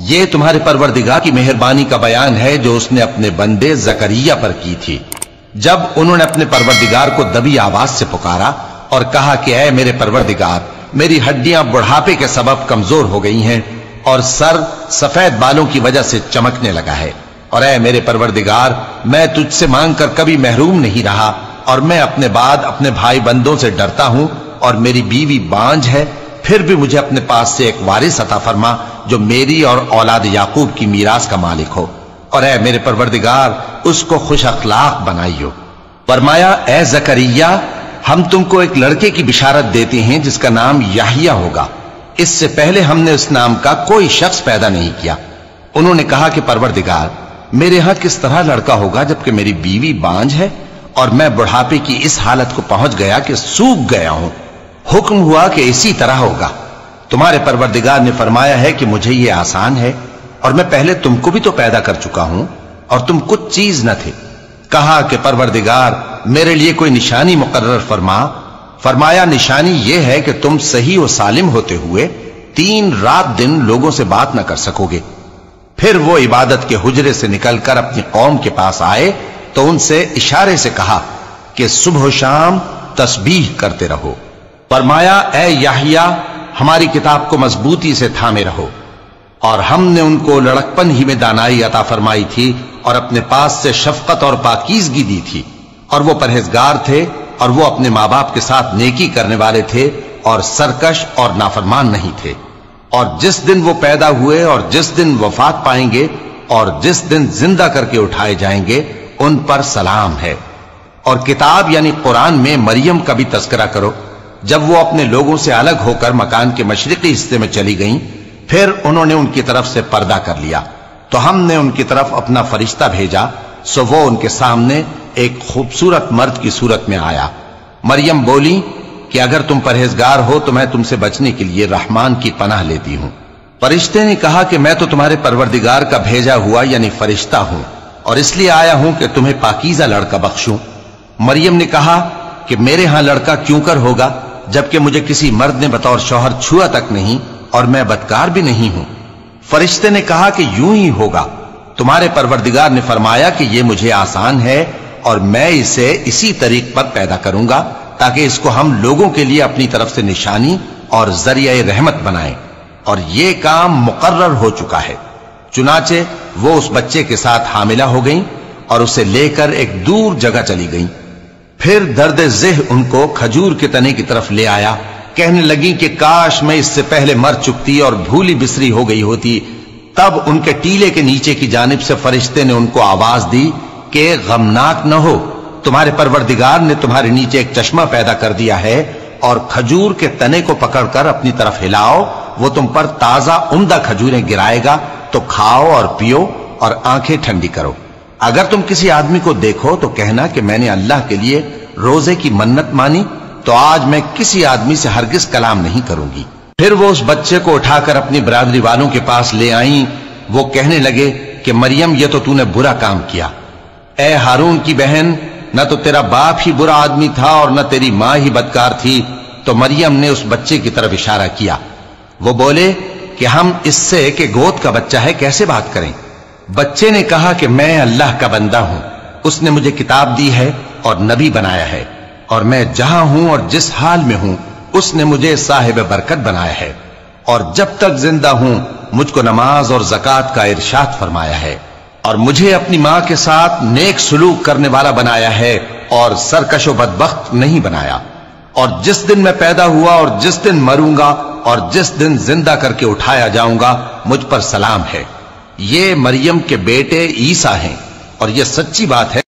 یہ تمہارے پروردگار کی مہربانی کا بیان ہے جو اس نے اپنے بندے زکریا پر کی تھی، جب انہوں نے اپنے پروردگار کو دبی آواز سے پکارا اور کہا کہ اے میرے پروردگار، میری ہڈیاں بڑھاپے کے سبب کمزور ہو گئی ہیں اور سر سفید بالوں کی وجہ سے چمکنے لگا ہے، اور اے میرے پروردگار، میں تجھ سے مانگ کر کبھی محروم نہیں رہا، اور میں اپنے بعد اپنے بھائی بندوں سے ڈرتا ہوں، اور میری بیوی بانجھ ہے، پھر بھی مجھے اپنے پاس سے ایک وارث عطا فرما جو میری اور اولاد یعقوب کی میراث کا مالک ہو، اور اے میرے پروردگار اس کو خوش اخلاق بنائیو۔ فرمایا اے زکریا، ہم تم کو ایک لڑکے کی بشارت دیتے ہیں جس کا نام یحییٰ ہوگا، اس سے پہلے ہم نے اس نام کا کوئی شخص پیدا نہیں کیا۔ انہوں نے کہا کہ پروردگار، میرے ہاں کس طرح لڑکا ہوگا جبکہ میری بیوی بانجھ ہے اور میں بڑھاپے کی اس حالت کو پہنچ گیا کہ سوکھ گیا ہوں؟ حکم ہوا کہ اسی طرح ہوگا۔ تمہارے پروردگار نے فرمایا ہے کہ مجھے یہ آسان ہے، اور میں پہلے تم کو بھی تو پیدا کر چکا ہوں اور تم کچھ چیز نہ تھے۔ کہا کہ پروردگار میرے لیے کوئی نشانی مقرر فرما۔ فرمایا نشانی یہ ہے کہ تم صحیح و سالم ہوتے ہوئے 3 رات دن لوگوں سے بات نہ کر سکو گے۔ پھر وہ عبادت کے حجرے سے نکل کر اپنی قوم کے پاس آئے تو ان سے اشارے سے کہا کہ صبح و شام تسبیح کرتے رہو۔ فرمایا اے یحییٰ، ہماری کتاب کو مضبوطی سے تھامے رہو، اور ہم نے ان کو لڑکپن ہی میں دانائی عطا فرمائی تھی اور اپنے پاس سے شفقت اور پاکیزگی دی تھی، اور وہ پرہیزگار تھے اور وہ اپنے ماں باپ کے ساتھ نیکی کرنے والے تھے اور سرکش اور نافرمان نہیں تھے۔ اور جس دن وہ پیدا ہوئے اور جس دن وفات پائیں گے اور جس دن زندہ کر کے اٹھائے جائیں گے ان پر سلام ہے۔ اور کتاب یعنی قرآن میں مریم کا بھی تذکرہ کرو، جب وہ اپنے لوگوں سے الگ ہو کر مکان کے مشرقی حصے میں چلی گئیں، پھر انہوں نے ان کی طرف سے پردہ کر لیا تو ہم نے ان کی طرف اپنا فرشتہ بھیجا، سو وہ ان کے سامنے ایک خوبصورت مرد کی صورت میں آیا۔ مریم بولی کہ اگر تم پرہیزگار ہو تو میں تم سے بچنے کے لیے رحمان کی پناہ لیتی ہوں۔ فرشتے نے کہا کہ میں تو تمہارے پروردگار کا بھیجا ہوا یعنی فرشتہ ہوں، اور اس لیے آیا ہوں کہ تمہیں پاکیزہ لڑکا بخشوں۔ مریم نے کہا کہ میرے ہاں لڑکا کیوں کر ہوگا جبکہ مجھے کسی مرد نے بطور شوہر چھوا تک نہیں اور میں بدکار بھی نہیں ہوں۔ فرشتے نے کہا کہ یوں ہی ہوگا، تمہارے پروردگار نے فرمایا کہ یہ مجھے آسان ہے اور میں اسے اسی طریق پر پیدا کروں گا تاکہ اس کو ہم لوگوں کے لیے اپنی طرف سے نشانی اور ذریعہ رحمت بنائیں، اور یہ کام مقرر ہو چکا ہے۔ چنانچہ وہ اس بچے کے ساتھ حاملہ ہو گئیں اور اسے لے کر ایک دور جگہ چلی گئیں۔ پھر درد ذہ ان کو کھجور کے تنے کی طرف لے آیا، کہنے لگیں کہ کاش میں اس سے پہلے مر چکتی اور بھولی بسری ہو گئی ہوتی۔ تب ان کے ٹیلے کے نیچے کی جانب سے فرشتے نے ان کو آواز دی کہ غمناک نہ ہو، تمہارے پروردگار نے تمہارے نیچے ایک چشمہ پیدا کر دیا ہے، اور کھجور کے تنے کو پکڑ کر اپنی طرف ہلاؤ، وہ تم پر تازہ عمدہ کھجوریں گرائے گا، تو کھاؤ اور پیو اور آنکھیں ٹھنڈی کرو۔ اگر تم کسی آدمی کو دیکھو تو کہنا کہ میں نے اللہ کے لیے روزے کی منت مانی، تو آج میں کسی آدمی سے ہرگز کلام نہیں کروں گی۔ پھر وہ اس بچے کو اٹھا کر اپنی برادری والوں کے پاس لے آئیں۔ وہ کہنے لگے کہ مریم یہ تو نے برا کام کیا، اے ہارون کی بہن، نہ تو تیرا باپ ہی برا آدمی تھا اور نہ تیری ماں ہی بدکار تھی۔ تو مریم نے اس بچے کی طرف اشارہ کیا۔ وہ بولے کہ ہم اس سے کہ گود کا بچہ ہے کیسے بات کریں؟ بچے نے کہا کہ میں اللہ کا بندہ ہوں، اس نے مجھے کتاب دی ہے اور نبی بنایا ہے، اور میں جہاں ہوں اور جس حال میں ہوں اس نے مجھے صاحب برکت بنایا ہے، اور جب تک زندہ ہوں مجھ کو نماز اور زکوٰۃ کا ارشاد فرمایا ہے، اور مجھے اپنی ماں کے ساتھ نیک سلوک کرنے والا بنایا ہے اور سرکش و بدبخت نہیں بنایا، اور جس دن میں پیدا ہوا اور جس دن مروں گا اور جس دن زندہ کر کے اٹھایا جاؤں گا مجھ پر سلام ہے۔ یہ مریم کے بیٹے عیسیٰ ہیں، اور یہ سچی بات ہے